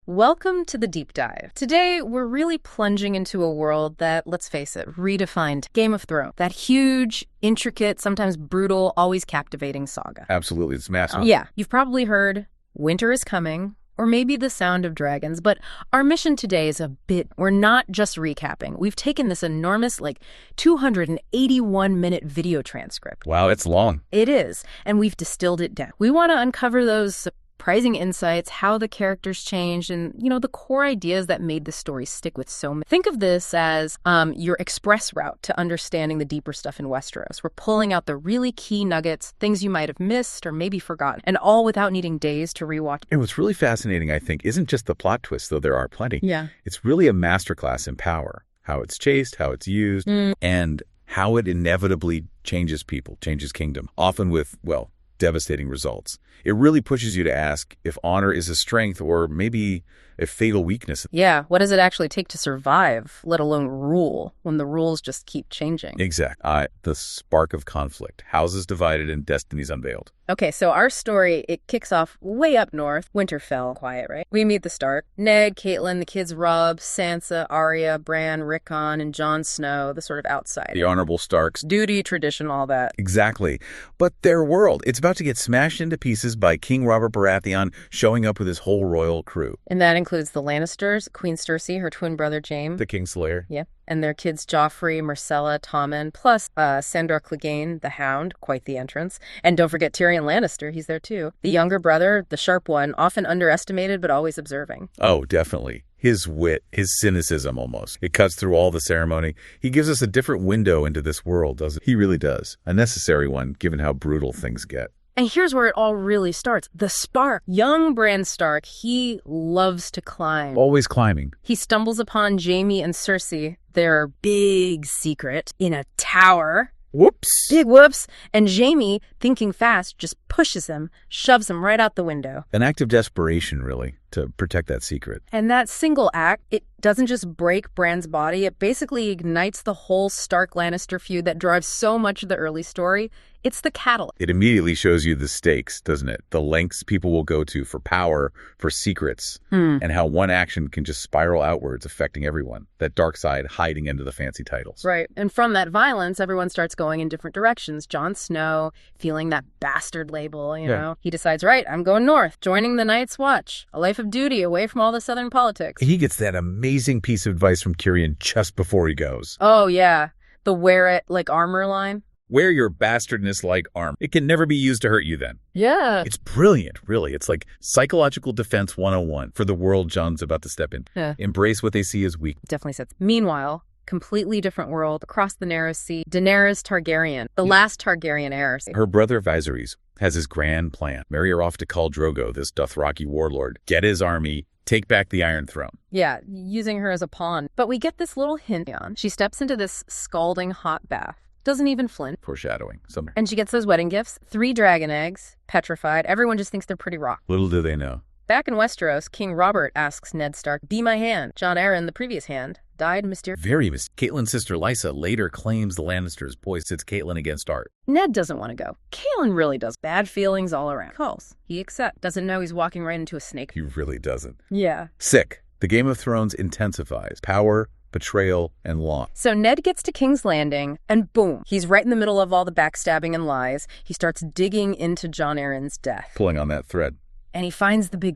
Welcome to the Deep Dive. Today, we're really plunging into a world that, let's face it, redefined Game of Thrones. That huge, intricate, sometimes brutal, always captivating saga. Absolutely, it's massive. Yeah, you've probably heard winter is coming, or maybe the sound of dragons, but our mission today is we're not just recapping. We've taken this enormous, 281-minute video transcript. Wow, it's long. It is, and we've distilled it down. We want to uncover those surprising insights, how the characters changed, and, the core ideas that made the story stick with so many. Think of this as your express route to understanding the deeper stuff in Westeros. We're pulling out the really key nuggets, things you might have missed or maybe forgotten, and all without needing days to rewatch. And what's really fascinating, I think, isn't just the plot twists, though there are plenty. Yeah. It's really a masterclass in power, how it's chased, how it's used, and how it inevitably changes people, changes kingdom, often with, devastating results. It really pushes you to ask if honor is a strength or maybe a fatal weakness. Yeah, what does it actually take to survive, let alone rule, when the rules just keep changing? Exactly. The spark of conflict, houses divided and destinies unveiled. Okay, so our story, it kicks off way up north. Winterfell, quiet, right? We meet the Stark. Ned, Catelyn, the kids Robb, Sansa, Arya, Bran, Rickon, and Jon Snow, the sort of outsider. The honorable Starks. Duty, tradition, all that. Exactly. But their world, it's about to get smashed into pieces by King Robert Baratheon showing up with his whole royal crew. And that includes the Lannisters, Queen Cersei, her twin brother Jaime. The Kingslayer. Yeah. And their kids Joffrey, Myrcella, Tommen, plus Sandor Clegane, the Hound, quite the entrance. And don't forget Tyrion Lannister, he's there too. The younger brother, the sharp one, often underestimated but always observing. Oh, definitely. His wit, his cynicism almost. It cuts through all the ceremony. He gives us a different window into this world, doesn't he? He really does. A necessary one, given how brutal things get. And here's where it all really starts. The spark. Young Bran Stark, he loves to climb. Always climbing. He stumbles upon Jaime and Cersei, their big secret, in a tower. Whoops. Big whoops. And Jaime, thinking fast, just pushes him, shoves him right out the window. An act of desperation, really, to protect that secret. And that single act, it doesn't just break Bran's body, it basically ignites the whole Stark-Lannister feud that drives so much of the early story. It's the catalyst. It immediately shows you the stakes, doesn't it? The lengths people will go to for power, for secrets, and how one action can just spiral outwards, affecting everyone. That dark side hiding into the fancy titles. Right. And from that violence, everyone starts going in different directions. Jon Snow, feeling that bastard label, you know. He decides, right, I'm going north, joining the Night's Watch, a life of duty away from all the southern politics. He gets that amazing piece of advice from Tyrion just before he goes. Oh, yeah. The wear it like armor line. Wear your bastardness like armor. It can never be used to hurt you then. Yeah. It's brilliant, really. It's like psychological defense 101 for the world Jon's about to step in. Yeah. Embrace what they see as weak. Definitely sets. Meanwhile, completely different world, across the Narrow Sea, Daenerys Targaryen, the last Targaryen heir. Her brother Viserys has his grand plan. Marry her off to Khal Drogo, this Dothraki warlord. Get his army. Take back the Iron Throne. Yeah, using her as a pawn. But we get this little hint on. She steps into this scalding hot bath. Doesn't even flint. Foreshadowing. Somewhere. And she gets those wedding gifts. 3 dragon eggs, petrified. Everyone just thinks they're pretty rock. Little do they know. Back in Westeros, King Robert asks Ned Stark, be my hand. Jon Arryn, the previous hand, died mysteriously. Very mysterious. Catelyn's sister Lysa later claims the Lannisters sits Catelyn against Art. Ned doesn't want to go. Catelyn really does. Bad feelings all around. Calls. He accepts. Doesn't know he's walking right into a snake. He really doesn't. Yeah. Sick. The Game of Thrones intensifies. Power, betrayal, and law. So Ned gets to King's Landing, and boom, he's right in the middle of all the backstabbing and lies. He starts digging into Jon Arryn's death. Pulling on that thread. And he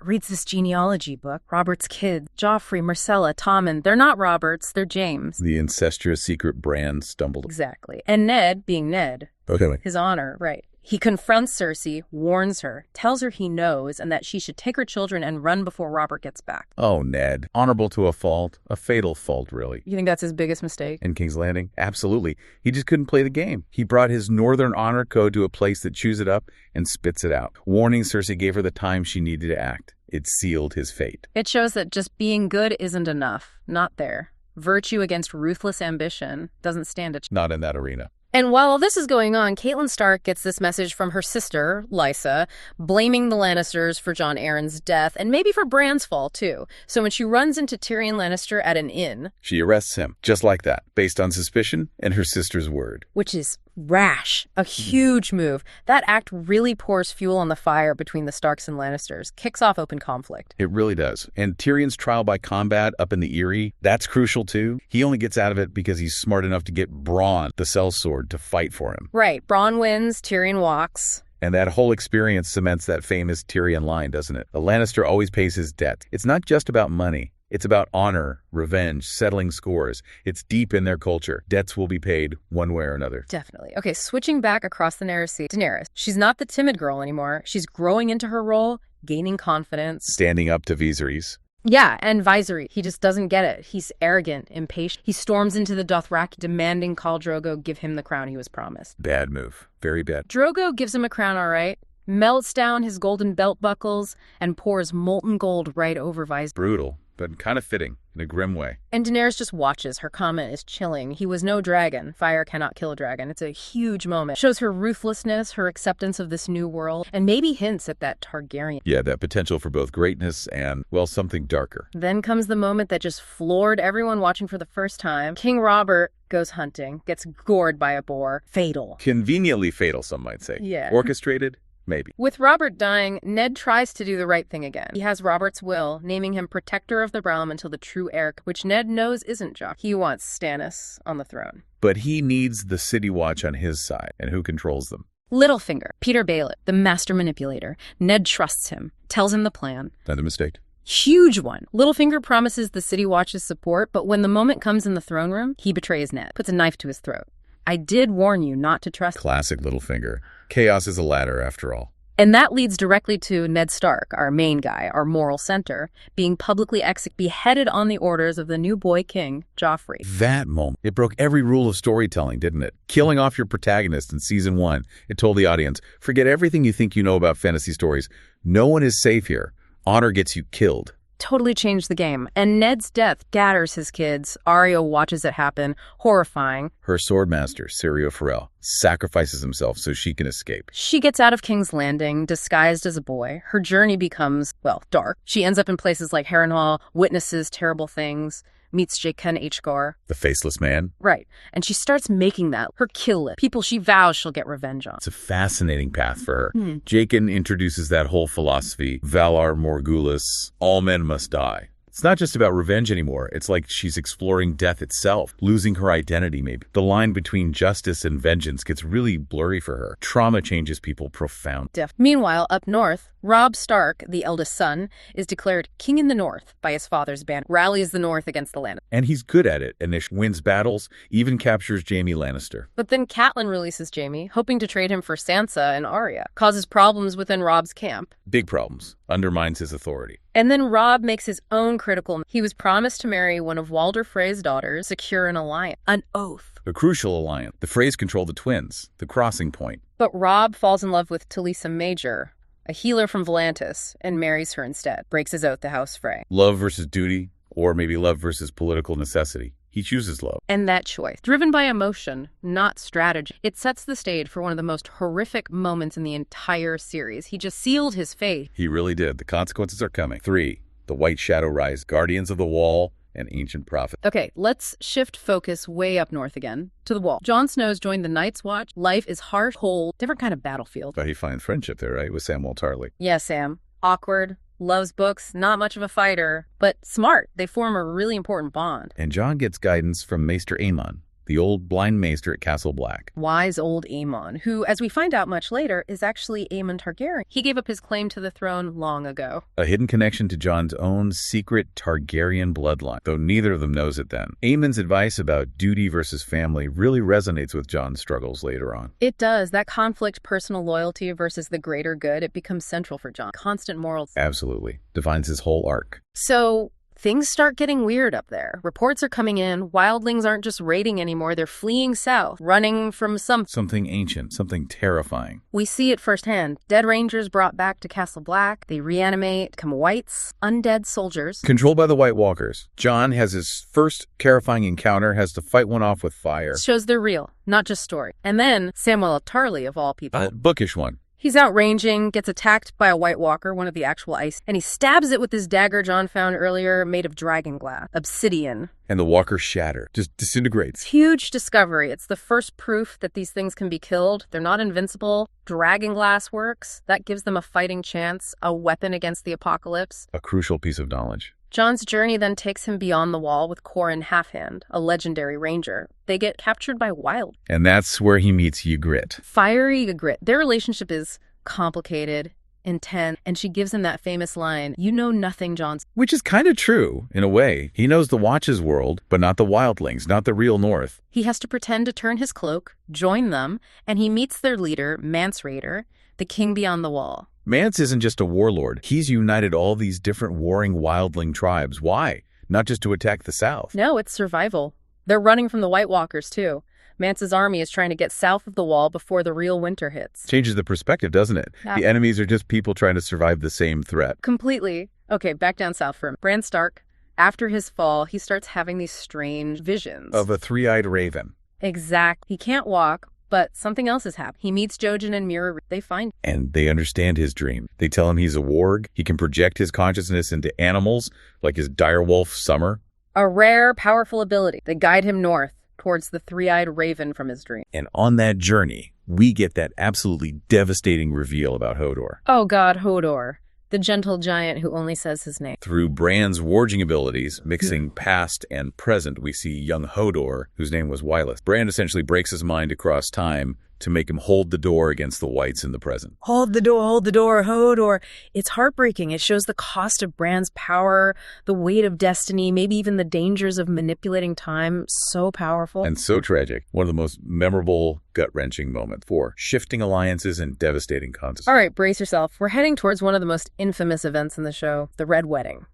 reads this genealogy book. Robert's kids, Joffrey, Myrcella, Tommen, they're not Roberts, they're James. The incestuous secret Bran stumbled. Exactly. And Ned, being Ned, okay. His honor, right. He confronts Cersei, warns her, tells her he knows, and that she should take her children and run before Robert gets back. Oh, Ned. Honorable to a fault. A fatal fault, really. You think that's his biggest mistake? In King's Landing? Absolutely. He just couldn't play the game. He brought his Northern honor code to a place that chews it up and spits it out. Warning Cersei gave her the time she needed to act. It sealed his fate. It shows that just being good isn't enough. Not there. Virtue against ruthless ambition doesn't stand a chance. Not in that arena. And while all this is going on, Catelyn Stark gets this message from her sister, Lysa, blaming the Lannisters for Jon Arryn's death, and maybe for Bran's fall, too. So when she runs into Tyrion Lannister at an inn... she arrests him, just like that, based on suspicion and her sister's word. Which is Rash. A huge move. That act really pours fuel on the fire between the Starks and Lannisters, kicks off open conflict. It really does. And Tyrion's trial by combat up in the Eyrie, that's crucial too. He only gets out of it because he's smart enough to get Bronn, the sellsword, to fight for him. Right. Bronn wins, Tyrion walks. And that whole experience cements that famous Tyrion line, doesn't it? A Lannister always pays his debts. It's not just about money. It's about honor, revenge, settling scores. It's deep in their culture. Debts will be paid one way or another. Definitely. Okay, switching back across the narrow sea. Daenerys. She's not the timid girl anymore. She's growing into her role, gaining confidence. Standing up to Viserys. Yeah, and Viserys. He just doesn't get it. He's arrogant, impatient. He storms into the Dothraki, demanding Khal Drogo give him the crown he was promised. Bad move. Very bad. Drogo gives him a crown, all right. Melts down his golden belt buckles and pours molten gold right over Viserys. Brutal, but kind of fitting in a grim way. And Daenerys just watches. Her comment is chilling. He was no dragon. Fire cannot kill a dragon. It's a huge moment. Shows her ruthlessness, her acceptance of this new world, and maybe hints at that Targaryen. Yeah, that potential for both greatness and, well, something darker. Then comes the moment that just floored everyone watching for the first time. King Robert goes hunting, gets gored by a boar. Fatal. Conveniently fatal, some might say. Yeah. Orchestrated? Maybe. With Robert dying, Ned tries to do the right thing again. He has Robert's will, naming him protector of the realm until the true heir, which Ned knows isn't Jock. He wants Stannis on the throne. But he needs the City Watch on his side. And who controls them? Littlefinger, Peter Baelish, the master manipulator. Ned trusts him, tells him the plan. Another mistake. Huge one. Littlefinger promises the City Watch's support, but when the moment comes in the throne room, he betrays Ned, puts a knife to his throat. I did warn you not to trust. Classic Littlefinger. Chaos is a ladder, after all. And that leads directly to Ned Stark, our main guy, our moral center, being publicly beheaded on the orders of the new boy king, Joffrey. That moment, it broke every rule of storytelling, didn't it? Killing off your protagonist in season 1, it told the audience, forget everything you think you know about fantasy stories. No one is safe here. Honor gets you killed. Totally changed the game. And Ned's death scatters his kids. Arya watches it happen, horrifying. Her swordmaster, Syrio Forel, sacrifices himself so she can escape. She gets out of King's Landing, disguised as a boy. Her journey becomes, well, dark. She ends up in places like Harrenhal, witnesses terrible things, meets Jaqen H'ghar. The faceless man? Right. And she starts making that her kill list. People she vows she'll get revenge on. It's a fascinating path for her. Jaqen introduces that whole philosophy, Valar Morghulis, all men must die. It's not just about revenge anymore. It's like she's exploring death itself, losing her identity maybe. The line between justice and vengeance gets really blurry for her. Trauma changes people profound. Meanwhile, up north, Robb Stark, the eldest son, is declared king in the north by his father's band, rallies the north against the Lannisters. And he's good at it, and wins battles, even captures Jaime Lannister. But then Catelyn releases Jaime, hoping to trade him for Sansa and Arya. Causes problems within Robb's camp. Big problems. Undermines his authority. And then Robb makes his own critical. He was promised to marry one of Walder Frey's daughters, secure an alliance, an oath. A crucial alliance. The Freys control the twins, the crossing point. But Robb falls in love with Talisa Major, a healer from Volantis, and marries her instead. Breaks his oath to House Frey. Love versus duty, or maybe love versus political necessity. He chooses love. And that choice, driven by emotion, not strategy, it sets the stage for one of the most horrific moments in the entire series. He just sealed his fate. He really did. The consequences are coming. 3. The White Shadow Rise, Guardians of the Wall, and Ancient Prophet. Okay, let's shift focus way up north again, to the Wall. Jon Snow's joined the Night's Watch. Life is harsh, cold, different kind of battlefield. But he finds friendship there, right, with Samwell Tarly. Yeah, Sam. Awkward. Loves books, not much of a fighter, but smart. They form a really important bond. And Jon gets guidance from Maester Aemon, the old blind maester at Castle Black. Wise old Aemon, who, as we find out much later, is actually Aemon Targaryen. He gave up his claim to the throne long ago. A hidden connection to Jon's own secret Targaryen bloodline, though neither of them knows it then. Aemon's advice about duty versus family really resonates with Jon's struggles later on. It does. That conflict, personal loyalty versus the greater good, it becomes central for Jon. Constant morals. Absolutely. Defines his whole arc. So things start getting weird up there. Reports are coming in. Wildlings aren't just raiding anymore. They're fleeing south, running from something ancient, something terrifying. We see it firsthand. Dead rangers brought back to Castle Black. They reanimate, become whites, undead soldiers. Controlled by the White Walkers. Jon has his first terrifying encounter, has to fight one off with fire. Shows they're real, not just story. And then Samwell Tarly, of all people. A bookish one. He's out ranging, gets attacked by a White Walker, one of the actual ice, and he stabs it with his dagger Jon found earlier, made of dragon glass, obsidian. And the walkers shatter, just disintegrates. Huge discovery. It's the first proof that these things can be killed. They're not invincible. Dragon glass works. That gives them a fighting chance, a weapon against the apocalypse. A crucial piece of knowledge. Jon's journey then takes him beyond the wall with Qhorin Halfhand, a legendary ranger. They get captured by Wild. And that's where he meets Ygritte. Fiery Ygritte. Their relationship is complicated, intense, and she gives him that famous line, "You know nothing, Jon." Which is kind of true, in a way. He knows the Watch's world, but not the wildlings, not the real North. He has to pretend to turn his cloak, join them, and he meets their leader, Mance Rayder, the king beyond the wall. Mance isn't just a warlord. He's united all these different warring wildling tribes. Why? Not just to attack the south. No, it's survival. They're running from the White Walkers, too. Mance's army is trying to get south of the wall before the real winter hits. Changes the perspective, doesn't it? Yeah. The enemies are just people trying to survive the same threat. Completely. Okay, back down south for him. Bran Stark, after his fall, he starts having these strange visions. Of a three-eyed raven. Exactly. He can't walk, but something else has happened. He meets Jojen and Mira. They find him. And they understand his dream. They tell him he's a warg. He can project his consciousness into animals, like his direwolf Summer. A rare, powerful ability. They guide him north, towards the three-eyed raven from his dream. And on that journey, we get that absolutely devastating reveal about Hodor. Oh God, Hodor. The gentle giant who only says his name. Through Bran's warging abilities, mixing past and present, we see young Hodor, whose name was Wyleth. Bran essentially breaks his mind across time to make him hold the door against the whites in the present. Hold the door, Hodor. It's heartbreaking. It shows the cost of Bran's power, the weight of destiny, maybe even the dangers of manipulating time. So powerful. And so tragic. One of the most memorable, gut-wrenching moments for shifting alliances and devastating consequences. All right, brace yourself. We're heading towards one of the most infamous events in the show, the Red Wedding.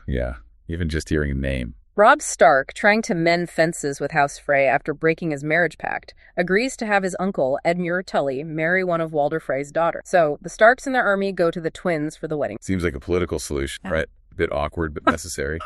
Yeah. Even just hearing the name. Robb Stark, trying to mend fences with House Frey after breaking his marriage pact, agrees to have his uncle, Edmure Tully, marry one of Walder Frey's daughters. So the Starks and their army go to the twins for the wedding. Seems like a political solution, right? A bit awkward, but necessary.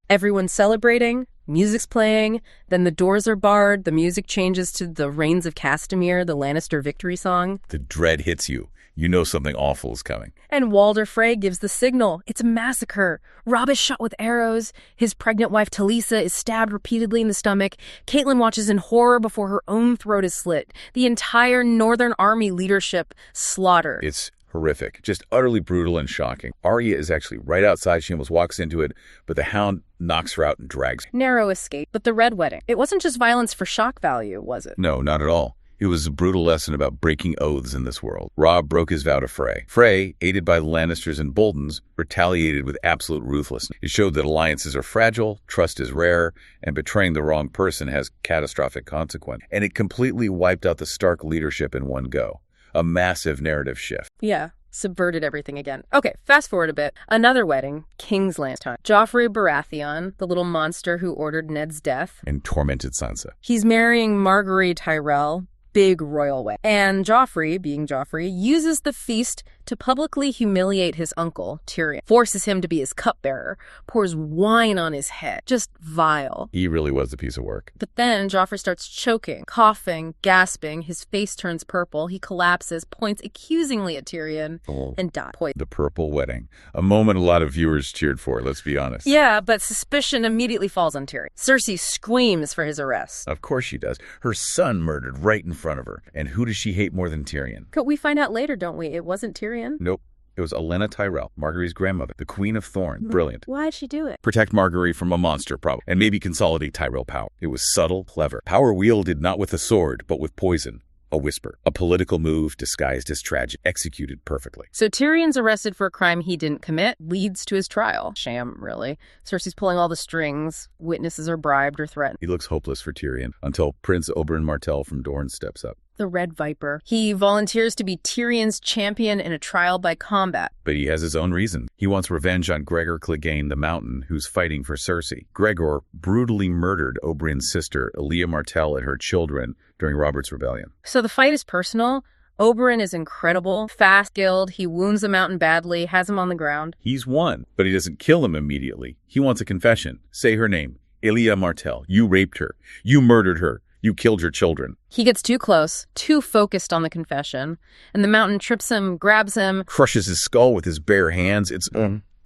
Everyone's celebrating, music's playing, then the doors are barred, the music changes to the Rains of Castamere, the Lannister victory song. The dread hits you. You know something awful is coming. And Walder Frey gives the signal. It's a massacre. Robb is shot with arrows. His pregnant wife Talisa is stabbed repeatedly in the stomach. Catelyn watches in horror before her own throat is slit. The entire Northern Army leadership slaughtered. It's horrific. Just utterly brutal and shocking. Arya is actually right outside. She almost walks into it, but the Hound knocks her out and drags her. Narrow escape. But the Red Wedding. It wasn't just violence for shock value, was it? No, not at all. It was a brutal lesson about breaking oaths in this world. Robb broke his vow to Frey. Frey, aided by the Lannisters and Boltons, retaliated with absolute ruthlessness. It showed that alliances are fragile, trust is rare, and betraying the wrong person has catastrophic consequences. And it completely wiped out the Stark leadership in one go. A massive narrative shift. Yeah. Subverted everything again. Okay, fast forward a bit. Another wedding, King's Landing time. Joffrey Baratheon, the little monster who ordered Ned's death. And tormented Sansa. He's marrying Marguerite Tyrell. Big royal way. And Joffrey, being Joffrey, uses the feast to publicly humiliate his uncle, Tyrion. Forces him to be his cupbearer. Pours wine on his head. Just vile. He really was a piece of work. But then Joffrey starts choking, coughing, gasping. His face turns purple. He collapses, points accusingly at Tyrion, and dies. The Purple Wedding. A moment a lot of viewers cheered for, let's be honest. Yeah, but suspicion immediately falls on Tyrion. Cersei screams for his arrest. Of course she does. Her son murdered right in front of her. And who does she hate more than Tyrion? But we find out later, don't we? It wasn't Tyrion. Nope. It was Olenna Tyrell, Marguerite's grandmother, the Queen of Thorn. Brilliant. Why'd she do it? Protect Marguerite from a monster, probably, and maybe consolidate Tyrell power. It was subtle, clever. Power wielded not with a sword, but with poison. A whisper. A political move disguised as tragic, executed perfectly. So Tyrion's arrested for a crime he didn't commit, leads to his trial. Sham, really. Cersei's pulling all the strings. Witnesses are bribed or threatened. He looks hopeless for Tyrion until Prince Oberyn Martell from Dorne steps up. The Red Viper. He volunteers to be Tyrion's champion in a trial by combat. But he has his own reasons. He wants revenge on Gregor Clegane the Mountain, who's fighting for Cersei. Gregor brutally murdered Oberyn's sister, Elia Martell, and her children during Robert's rebellion. So the fight is personal. Oberyn is incredible, fast, skilled. He wounds the Mountain badly, has him on the ground. He's won, but he doesn't kill him immediately. He wants a confession. Say her name. Elia Martell. You raped her. You murdered her. You killed your children. He gets too close, too focused on the confession, and the mountain trips him, grabs him, Crushes his skull with his bare hands. It's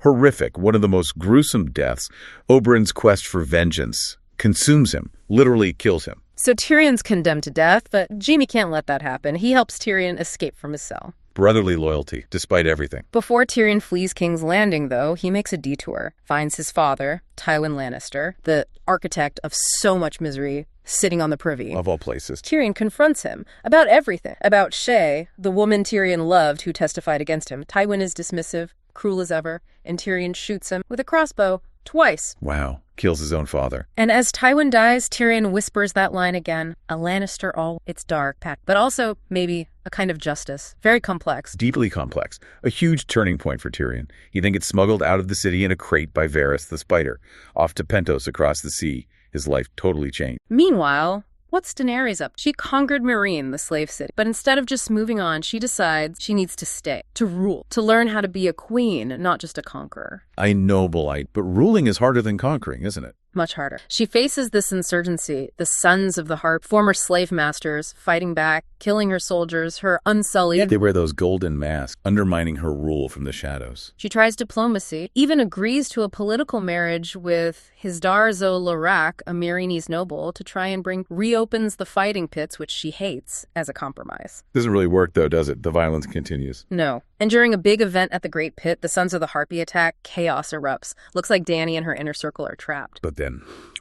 horrific. One of the most gruesome deaths. Oberyn's quest for vengeance consumes him, literally kills him. So Tyrion's condemned to death, but Jaime can't let that happen. He helps Tyrion escape from his cell. Brotherly loyalty, despite everything. Before Tyrion flees King's Landing, though, he makes a detour, finds his father, Tywin Lannister, the architect of so much misery, sitting on the privy. Of all places. Tyrion confronts him about everything. About Shae, the woman Tyrion loved who testified against him. Tywin is dismissive, cruel as ever, and Tyrion shoots him with a crossbow twice. Wow. Kills his own father. And as Tywin dies, Tyrion whispers that line again. A Lannister all, it's dark, Pat. But also, maybe, a kind of justice. Very complex. Deeply complex. A huge turning point for Tyrion. He then gets smuggled out of the city in a crate by Varys the Spider. Off to Pentos across the sea. His life totally changed. Meanwhile, what's Daenerys up? She conquered Meereen, the slave city. But instead of just moving on, she decides she needs to stay, to rule, to learn how to be a queen, not just a conqueror. I know, but ruling is harder than conquering, isn't it? Much harder. She faces this insurgency, the Sons of the Harp, former slave masters, fighting back, killing her soldiers, her unsullied. They wear those golden masks, undermining her rule from the shadows. She tries diplomacy, even agrees to a political marriage with Hisdar zo Loraq, a Meereenese noble, to try and reopens the fighting pits, which she hates, as a compromise. Doesn't really work, though, does it? The violence continues. No. And during a big event at the Great Pit, the Sons of the Harpy attack, chaos erupts. Looks like Dany and her inner circle are trapped. But then...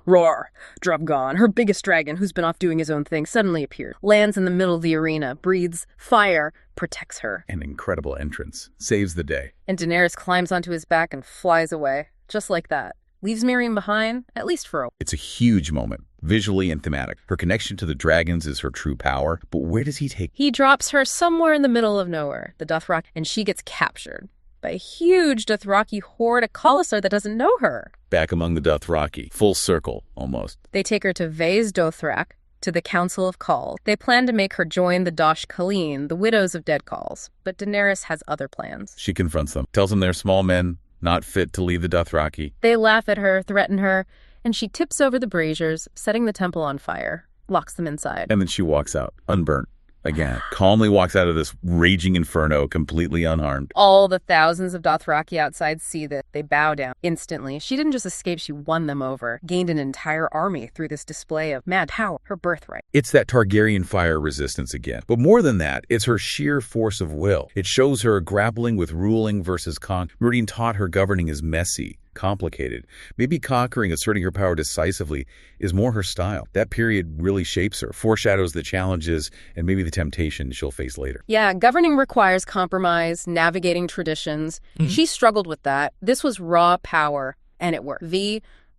Roar! Drogon, her biggest dragon, who's been off doing his own thing, suddenly appears. Lands in the middle of the arena, breathes fire, protects her. An incredible entrance. Saves the day. And Daenerys climbs onto his back and flies away. Just like that. Leaves Meereen behind, at least for a while. It's a huge moment, visually and thematic. Her connection to the dragons is her true power, but where does he take? He drops her somewhere in the middle of nowhere, the Dothraki, and she gets captured by a huge Dothraki horde, a Khalasar that doesn't know her. Back among the Dothraki, full circle, almost. They take her to Vaes Dothrak, to the Council of Khal. They plan to make her join the Dosh Khaleen, the widows of dead Khals, but Daenerys has other plans. She confronts them, tells them they're small men, not fit to lead the Dothraki. They laugh at her, threaten her, and she tips over the braziers, setting the temple on fire, locks them inside. And then she walks out, unburnt. Again, calmly walks out of this raging inferno, completely unharmed. All the thousands of Dothraki outside see that. They bow down instantly. She didn't just escape, she won them over. Gained an entire army through this display of mad power, her birthright. It's that Targaryen fire resistance again. But more than that, it's her sheer force of will. It shows her grappling with ruling versus Meereen taught her governing is messy, complicated. Maybe conquering, asserting her power decisively is more her style. That period really shapes her, foreshadows the challenges and maybe the temptation she'll face later. Yeah, governing requires compromise, navigating traditions. She struggled with that. This was raw power, and it worked.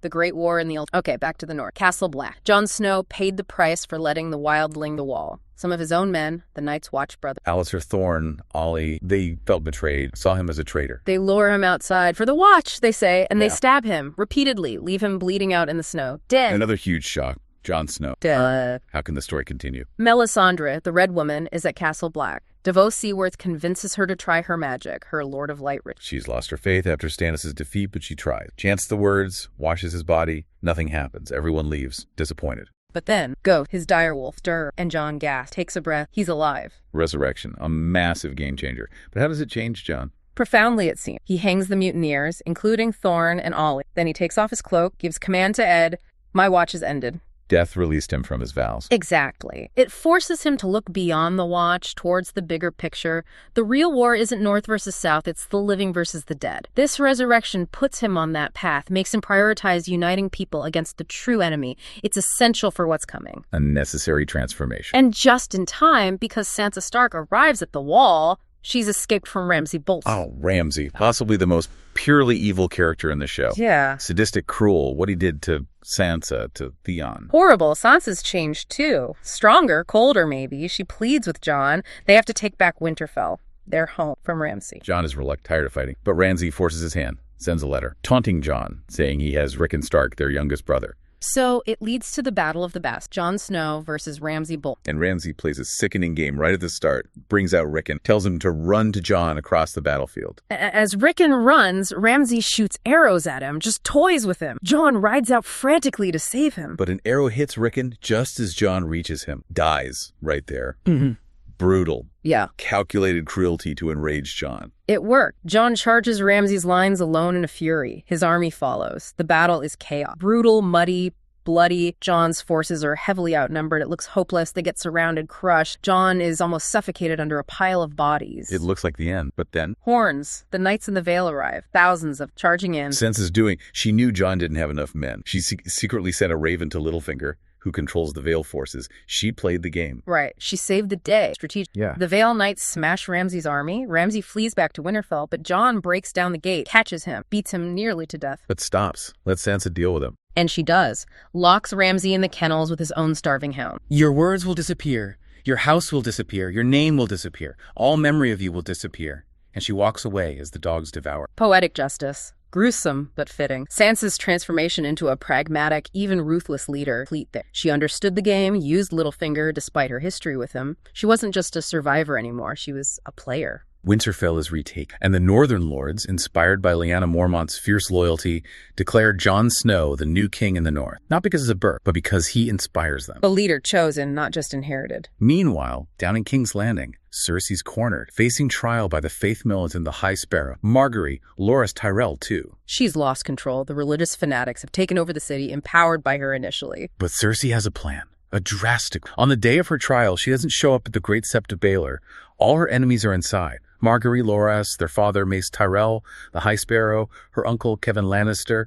The Great War in the Old... Okay, back to the north. Castle Black. Jon Snow paid the price for letting the wildling the wall. Some of his own men, the Night's Watch brothers. Alliser Thorne, Ollie, they felt betrayed, saw him as a traitor. They lure him outside for the watch, they say, and they stab him repeatedly, leave him bleeding out in the snow. Dead. Another huge shock. Jon Snow. Dead. How can the story continue? Melisandre, the Red Woman, is at Castle Black. Davos Seaworth convinces her to try her magic, her Lord of Light ritual. She's lost her faith after Stannis' defeat, but she tries. Chants the words, washes his body. Nothing happens. Everyone leaves, disappointed. But then, his direwolf, Dur, and Jon gasp, takes a breath. He's alive. Resurrection, a massive game changer. But how does it change Jon? Profoundly, it seems. He hangs the mutineers, including Thorne and Ollie. Then he takes off his cloak, gives command to Ed. My watch is ended. Death released him from his vows. Exactly. It forces him to look beyond the watch, towards the bigger picture. The real war isn't North versus South, it's the living versus the dead. This resurrection puts him on that path, makes him prioritize uniting people against the true enemy. It's essential for what's coming. A necessary transformation. And just in time, because Sansa Stark arrives at the wall, she's escaped from Ramsay Bolton. Oh, Ramsay. Possibly the most purely evil character in the show. Yeah. Sadistic, cruel, what he did to Sansa, to Theon. Horrible. Sansa's changed too. Stronger, colder maybe. She pleads with Jon. They have to take back Winterfell, their home, from Ramsay. Jon is reluctant, tired of fighting. But Ramsay forces his hand, sends a letter, taunting Jon, saying he has Rickon Stark, their youngest brother. So it leads to the Battle of the Bastards, Jon Snow versus Ramsay Bolton. And Ramsay plays a sickening game right at the start, brings out Rickon, tells him to run to Jon across the battlefield. As Rickon runs, Ramsay shoots arrows at him, just toys with him. Jon rides out frantically to save him. But an arrow hits Rickon just as Jon reaches him. Dies right there. Mm-hmm. Brutal. Yeah. Calculated cruelty to enrage Jon. It worked. Jon charges Ramsay's lines alone in a fury. His army follows. The battle is chaos. Brutal, muddy, bloody. Jon's forces are heavily outnumbered. It looks hopeless. They get surrounded, crushed. Jon is almost suffocated under a pile of bodies. It looks like the end, but then... Horns. The Knights in the Vale arrive. Thousands of charging in. Sense is doing. She knew Jon didn't have enough men. She secretly sent a raven to Littlefinger, who controls the Vale forces. She played the game. Right. She saved the day. Strategic. Yeah. The Vale Knights smash Ramsay's army. Ramsay flees back to Winterfell, but Jon breaks down the gate, catches him, beats him nearly to death. But stops. Lets Sansa deal with him. And she does. Locks Ramsay in the kennels with his own starving hound. Your words will disappear. Your house will disappear. Your name will disappear. All memory of you will disappear. And she walks away as the dogs devour. Poetic justice. Gruesome, but fitting. Sansa's transformation into a pragmatic, even ruthless leader, complete there. She understood the game, used Littlefinger despite her history with him. She wasn't just a survivor anymore, she was a player. Winterfell is retaken, and the Northern Lords, inspired by Lyanna Mormont's fierce loyalty, declare Jon Snow the new king in the North. Not because he's a Burke, but because he inspires them. A leader chosen, not just inherited. Meanwhile, down in King's Landing, Cersei's cornered, facing trial by the Faith Militant the High Sparrow. Margaery, Loras Tyrell, too. She's lost control. The religious fanatics have taken over the city, empowered by her initially. But Cersei has a plan. A drastic. On the day of her trial, she doesn't show up at the Great Sept of Baelor. All her enemies are inside. Margaery, Loras, their father, Mace Tyrell, the High Sparrow, her uncle, Kevin Lannister.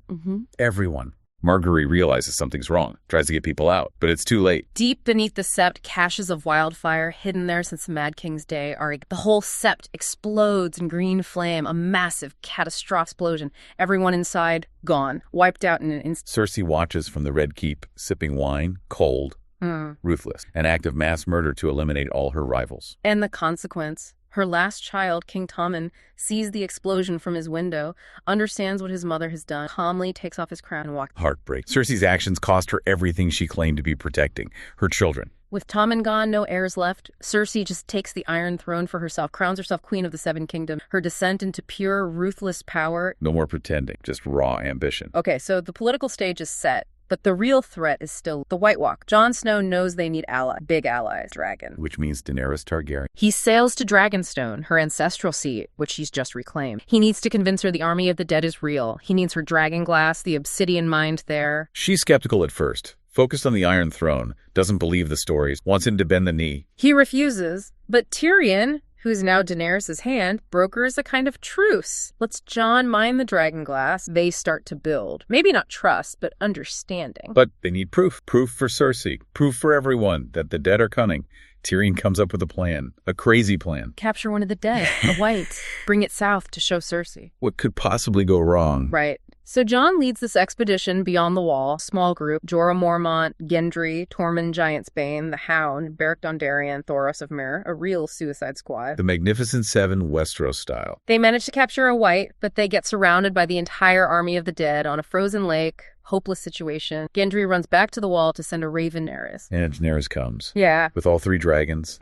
Everyone. Margaery realizes something's wrong, tries to get people out, but it's too late. Deep beneath the sept, caches of wildfire, hidden there since the Mad King's day, the whole sept explodes in green flame, a massive, catastrophic explosion. Everyone inside, gone, wiped out in an instant. Cersei watches from the Red Keep, sipping wine, cold, ruthless, an act of mass murder to eliminate all her rivals. And the consequence. Her last child, King Tommen, sees the explosion from his window, understands what his mother has done, calmly takes off his crown and walks. Heartbreak. Cersei's actions cost her everything she claimed to be protecting, her children. With Tommen gone, no heirs left, Cersei just takes the Iron Throne for herself, crowns herself Queen of the Seven Kingdoms, her descent into pure, ruthless power. No more pretending, just raw ambition. Okay, so the political stage is set. But the real threat is still the White Walk. Jon Snow knows they need allies, big allies, dragon. Which means Daenerys Targaryen. He sails to Dragonstone, her ancestral seat, which she's just reclaimed. He needs to convince her the army of the dead is real. He needs her dragon glass, the obsidian mind there. She's skeptical at first, focused on the Iron Throne, doesn't believe the stories, wants him to bend the knee. He refuses, but Tyrion, who's now Daenerys' hand, brokers a kind of truce. Lets Jon mine the dragon glass. They start to build. Maybe not trust, but understanding. But they need proof. Proof for Cersei. Proof for everyone that the dead are cunning. Tyrion comes up with a plan. A crazy plan. Capture one of the dead, a white. Bring it south to show Cersei. What could possibly go wrong? Right. So Jon leads this expedition beyond the wall. Small group: Jorah Mormont, Gendry, Tormund Giantsbane, the Hound, Beric Dondarrion, Thoros of Myr, a real Suicide Squad. The Magnificent Seven Westeros style. They manage to capture a white, but they get surrounded by the entire army of the dead on a frozen lake. Hopeless situation. Gendry runs back to the wall to send a raven Daenerys. And Daenerys comes. Yeah. With all three dragons.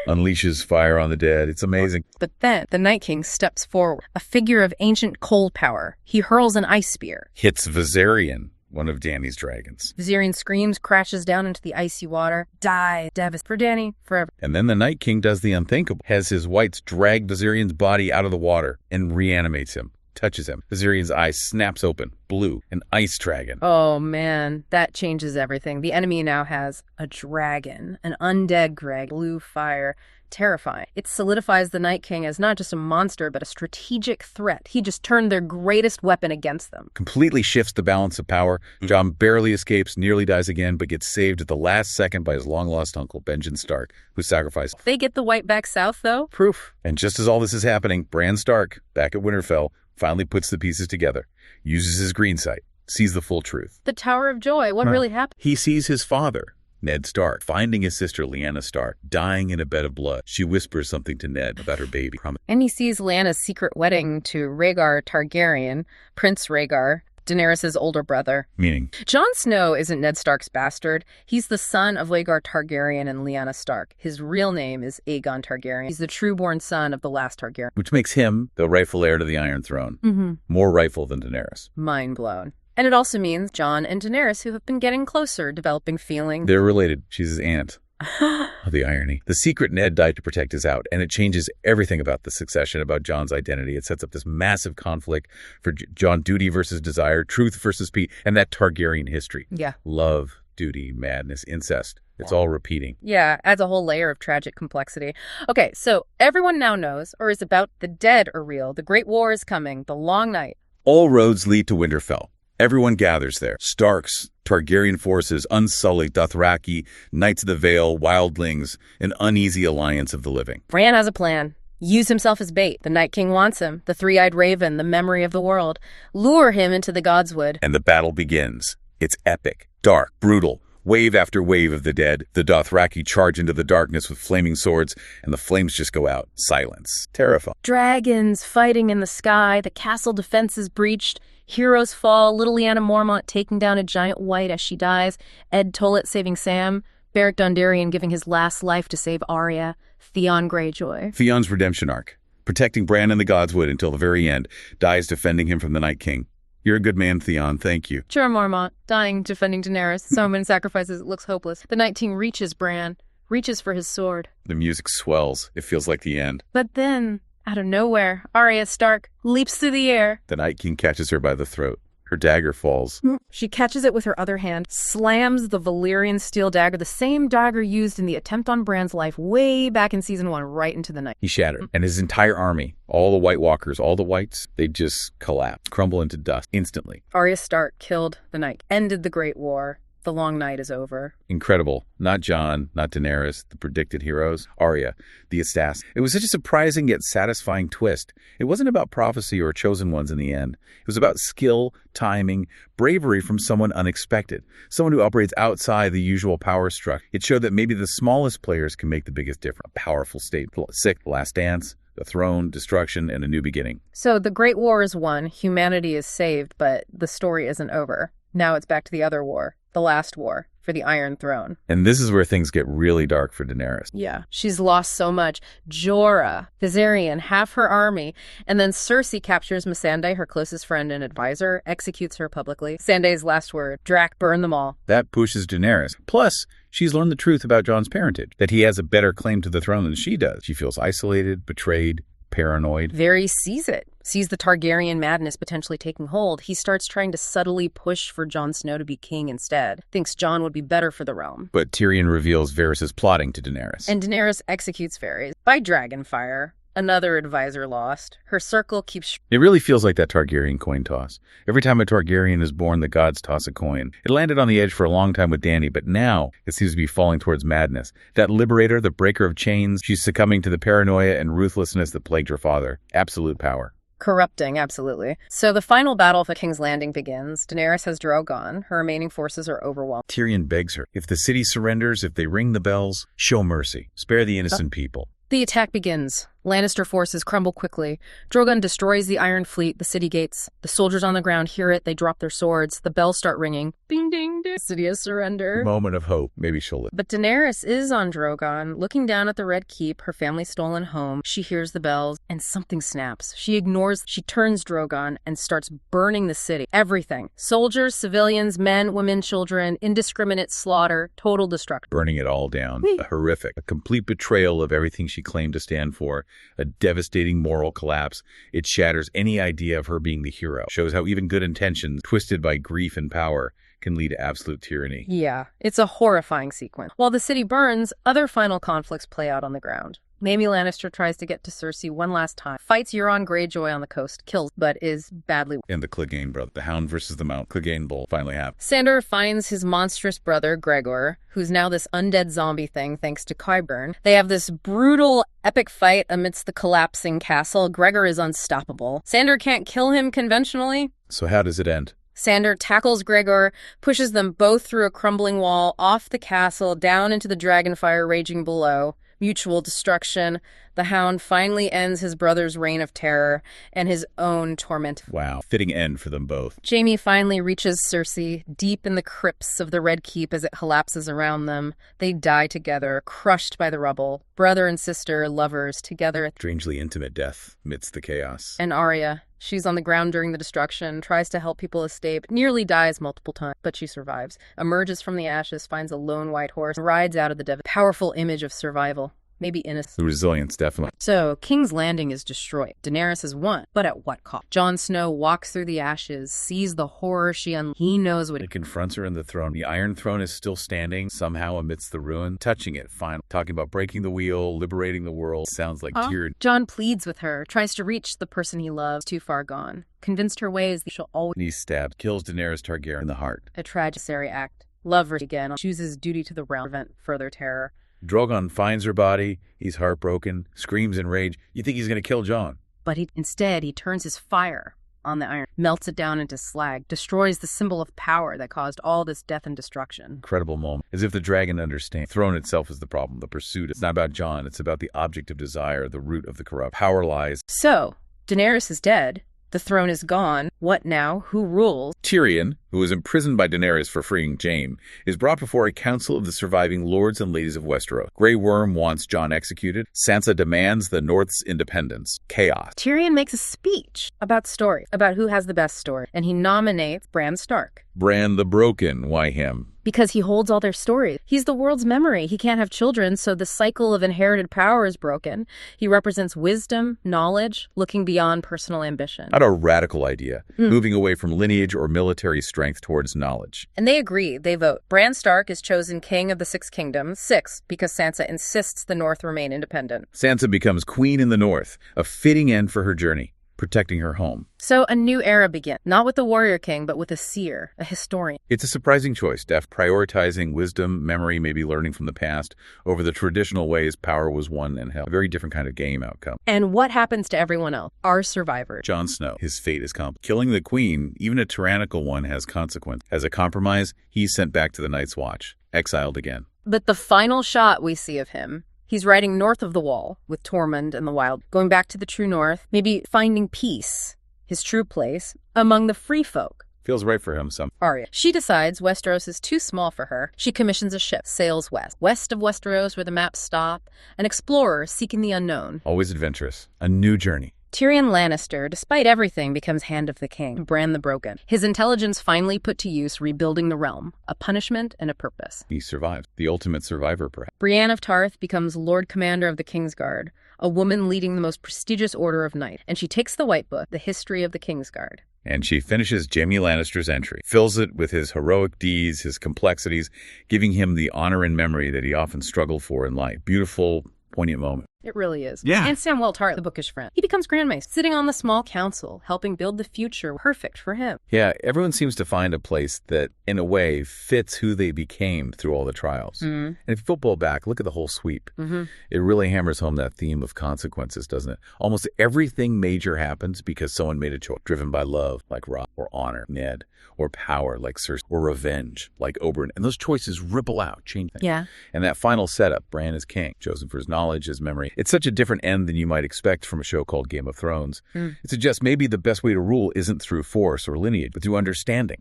Unleashes fire on the dead. It's amazing. But then the Night King steps forward, a figure of ancient cold power. He hurls an ice spear. Hits Viserion, one of Dany's dragons. Viserion screams, crashes down into the icy water. Die. Devastated. For Dany, forever. And then the Night King does the unthinkable. Has his whites drag Viserion's body out of the water and reanimates him. Touches him. Viserion's eye snaps open. Blue. An ice dragon. Oh, man. That changes everything. The enemy now has a dragon. An undead dragon. Blue fire. Terrifying. It solidifies the Night King as not just a monster, but a strategic threat. He just turned their greatest weapon against them. Completely shifts the balance of power. Jon barely escapes, nearly dies again, but gets saved at the last second by his long-lost uncle, Benjen Stark, who sacrificed. They get the white back south, though? Proof. And just as all this is happening, Bran Stark, back at Winterfell, finally puts the pieces together, uses his green sight, sees the full truth. The Tower of Joy. What really happened? He sees his father, Ned Stark, finding his sister Lyanna Stark, dying in a bed of blood. She whispers something to Ned about her baby. And he sees Lyanna's secret wedding to Rhaegar Targaryen, Prince Rhaegar, Daenerys' older brother. Meaning? Jon Snow isn't Ned Stark's bastard. He's the son of Rhaegar Targaryen and Lyanna Stark. His real name is Aegon Targaryen. He's the true-born son of the last Targaryen. Which makes him the rightful heir to the Iron Throne. More rightful than Daenerys. Mind blown. And it also means Jon and Daenerys, who have been getting closer, developing feeling. They're related. She's his aunt. Oh, the irony. The secret Ned died to protect is out, and it changes everything about the succession, about Jon's identity. It sets up this massive conflict for Jon, duty versus desire, truth versus Pete, and that Targaryen history. Yeah. Love, duty, madness, incest. It's all repeating. Yeah, adds a whole layer of tragic complexity. Okay, so everyone now knows, or is about, the dead are real. The Great War is coming. The Long Night. All roads lead to Winterfell. Everyone gathers there. Starks, Targaryen forces, unsullied Dothraki, Knights of the Vale, Wildlings, an uneasy alliance of the living. Bran has a plan. Use himself as bait. The Night King wants him. The three-eyed raven, the memory of the world. Lure him into the Godswood. And the battle begins. It's epic, dark, brutal. Wave after wave of the dead. The Dothraki charge into the darkness with flaming swords, and the flames just go out. Silence. Terrifying. Dragons fighting in the sky. The castle defenses breached. Heroes fall. Little Lyanna Mormont taking down a giant white as she dies. Ed Tollett saving Sam. Beric Dondarrion giving his last life to save Arya. Theon Greyjoy. Theon's redemption arc. Protecting Bran in the Godswood until the very end. Dies defending him from the Night King. You're a good man, Theon. Thank you. Jorah Mormont, dying defending Daenerys. So many sacrifices, it looks hopeless. The Night King reaches Bran. Reaches for his sword. The music swells. It feels like the end. But then, out of nowhere, Arya Stark leaps through the air. The Night King catches her by the throat. Her dagger falls. She catches it with her other hand, slams the Valyrian steel dagger, the same dagger used in the attempt on Bran's life way back in season 1, right into the night. He shattered. And his entire army, all the White Walkers, all the Whites, they just collapse, crumble into dust instantly. Arya Stark killed the Night, ended the Great War. The Long Night is over. Incredible. Not Jon, not Daenerys, the predicted heroes. Arya, the assassin. It was such a surprising yet satisfying twist. It wasn't about prophecy or chosen ones in the end. It was about skill, timing, bravery from someone unexpected. Someone who operates outside the usual power structure. It showed that maybe the smallest players can make the biggest difference. A powerful state. Sick, The Last Dance, the throne, destruction, and a new beginning. So the Great War is won. Humanity is saved, but the story isn't over. Now it's back to the other war. The last war for the Iron Throne. And this is where things get really dark for Daenerys. Yeah. She's lost so much. Jorah, Viserion, half her army. And then Cersei captures Missandei, her closest friend and advisor, executes her publicly. Missandei's last word, Drac, burn them all. That pushes Daenerys. Plus, she's learned the truth about Jon's parentage, that he has a better claim to the throne than she does. She feels isolated, betrayed, paranoid. Varys sees it. Sees the Targaryen madness potentially taking hold. He starts trying to subtly push for Jon Snow to be king instead. Thinks Jon would be better for the realm. But Tyrion reveals Varys' plotting to Daenerys. And Daenerys executes Varys by dragonfire. Another advisor lost. Her circle keeps... It really feels like that Targaryen coin toss. Every time a Targaryen is born, the gods toss a coin. It landed on the edge for a long time with Dany, but now it seems to be falling towards madness. That liberator, the breaker of chains, she's succumbing to the paranoia and ruthlessness that plagued her father. Absolute power. Corrupting, absolutely. So the final battle for King's Landing begins. Daenerys has Drogon. Her remaining forces are overwhelmed. Tyrion begs her, if the city surrenders, if they ring the bells, show mercy. Spare the innocent people. The attack begins. Lannister forces crumble quickly. Drogon destroys the Iron Fleet, the city gates. The soldiers on the ground hear it. They drop their swords. The bells start ringing. Ding, ding, ding. City has surrendered. Moment of hope. Maybe she'll live. But Daenerys is on Drogon, looking down at the Red Keep, her family stolen home. She hears the bells, and something snaps. She turns Drogon and starts burning the city. Everything. Soldiers, civilians, men, women, children, indiscriminate slaughter, total destruction. Burning it all down. A horrific, a complete betrayal of everything she claimed to stand for. A devastating moral collapse. It shatters any idea of her being the hero. Shows how even good intentions, twisted by grief and power, can lead to absolute tyranny. Yeah, it's a horrifying sequence. While the city burns, other final conflicts play out on the ground. Jaime Lannister tries to get to Cersei one last time. Fights Euron Greyjoy on the coast, kills, but is badly wounded. And the Clegane brother, the Hound versus the Mount Clegane Bull, finally happens. Sandor finds his monstrous brother, Gregor, who's now this undead zombie thing thanks to Qyburn. They have this brutal, epic fight amidst the collapsing castle. Gregor is unstoppable. Sandor can't kill him conventionally. So how does it end? Sandor tackles Gregor, pushes them both through a crumbling wall, off the castle, down into the dragonfire raging below. mutual destruction. The Hound finally ends his brother's reign of terror and his own torment. Wow. Fitting end for them both. Jaime finally reaches Cersei deep in the crypts of the Red Keep as it collapses around them. They die together, crushed by the rubble. Brother and sister, lovers, together. Strangely intimate death amidst the chaos. And Arya, she's on the ground during the destruction, tries to help people escape, nearly dies multiple times, but she survives. Emerges from the ashes, finds a lone white horse, rides out of the devil. Powerful image of survival. Maybe innocence. The resilience, definitely. So, King's Landing is destroyed. Daenerys has won, but at what cost? Jon Snow walks through the ashes, sees the horror he knows what It confronts her in the throne. The Iron Throne is still standing, somehow amidst the ruin, touching it, finally. Talking about breaking the wheel, liberating the world. Sounds like tears. Jon pleads with her, tries to reach the person he loves, too far gone. Convinced her ways, she'll always... He's stabbed, kills Daenerys Targaryen in the heart. A tragic act. Love her again, chooses duty to the realm, prevent further terror. Drogon finds her body. He's heartbroken, screams in rage. You think he's going to kill Jon? But instead, he turns his fire on the iron, melts it down into slag, destroys the symbol of power that caused all this death and destruction. Incredible moment. As if the dragon understands. The throne itself is the problem, the pursuit. It's not about Jon. It's about the object of desire, the root of the corrupt. Power lies. So, Daenerys is dead. The throne is gone. What now? Who rules? Tyrion, who was imprisoned by Daenerys for freeing Jaime, is brought before a council of the surviving lords and ladies of Westeros. Grey Worm wants Jon executed. Sansa demands the North's independence. Chaos. Tyrion makes a speech about story, about who has the best story, and he nominates Bran Stark. Bran the Broken. Why him? Because he holds all their stories. He's the world's memory. He can't have children, so the cycle of inherited power is broken. He represents wisdom, knowledge, looking beyond personal ambition. Not a radical idea, moving away from lineage or military strength towards knowledge. And they agree. They vote. Bran Stark is chosen king of the Six Kingdoms. 6, because Sansa insists the North remain independent. Sansa becomes queen in the North, a fitting end for her journey, protecting her home. So a new era begins, not with the warrior king, but with a seer, a historian. It's a surprising choice, prioritizing wisdom, memory, maybe learning from the past, over the traditional ways power was won and held. A very different kind of game outcome. And what happens to everyone else? Our survivors. Jon Snow, his fate is complex. Killing the queen, even a tyrannical one, has consequence. As a compromise, he's sent back to the Night's Watch, exiled again. But the final shot we see of him, he's riding north of the Wall with Tormund and the Wild, going back to the true north, maybe finding peace, his true place, among the free folk. Feels right for him, some. Arya. She decides Westeros is too small for her. She commissions a ship, sails west of Westeros where the maps stop, an explorer seeking the unknown. Always adventurous. A new journey. Tyrion Lannister, despite everything, becomes Hand of the King, Bran the Broken. His intelligence finally put to use rebuilding the realm, a punishment and a purpose. He survives. The ultimate survivor, perhaps. Brienne of Tarth becomes Lord Commander of the Kingsguard, a woman leading the most prestigious order of knights, and she takes the White Book, the history of the Kingsguard. And she finishes Jaime Lannister's entry, fills it with his heroic deeds, his complexities, giving him the honor and memory that he often struggled for in life. Beautiful, poignant moment. It really is. Yeah. And Samwell Tarly, the bookish friend. He becomes Grand Maester, sitting on the small council, helping build the future perfect for him. Yeah, everyone seems to find a place that, in a way, fits who they became through all the trials. And if you football back, look at the whole sweep. It really hammers home that theme of consequences, doesn't it? Almost everything major happens because someone made a choice, driven by love, like Robb, or honor, Ned, or power, like Cersei, or revenge, like Oberyn. And those choices ripple out, change things. Yeah. And that final setup, Bran is king, chosen for his knowledge, his memory. It's such a different end than you might expect from a show called Game of Thrones. It suggests maybe the best way to rule isn't through force or lineage, but through understanding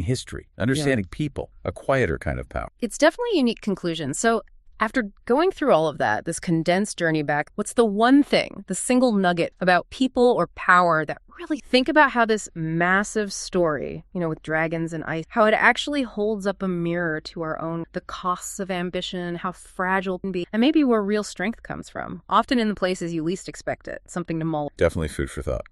history, understanding people, a quieter kind of power. It's definitely a unique conclusion. So after going through all of that, this condensed journey back, what's the one thing, the single nugget about people or power that really think about how this massive story, with dragons and ice, how it actually holds up a mirror to our own, the costs of ambition, how fragile it can be, and maybe where real strength comes from, often in the places you least expect it, something to mull. Definitely food for thought.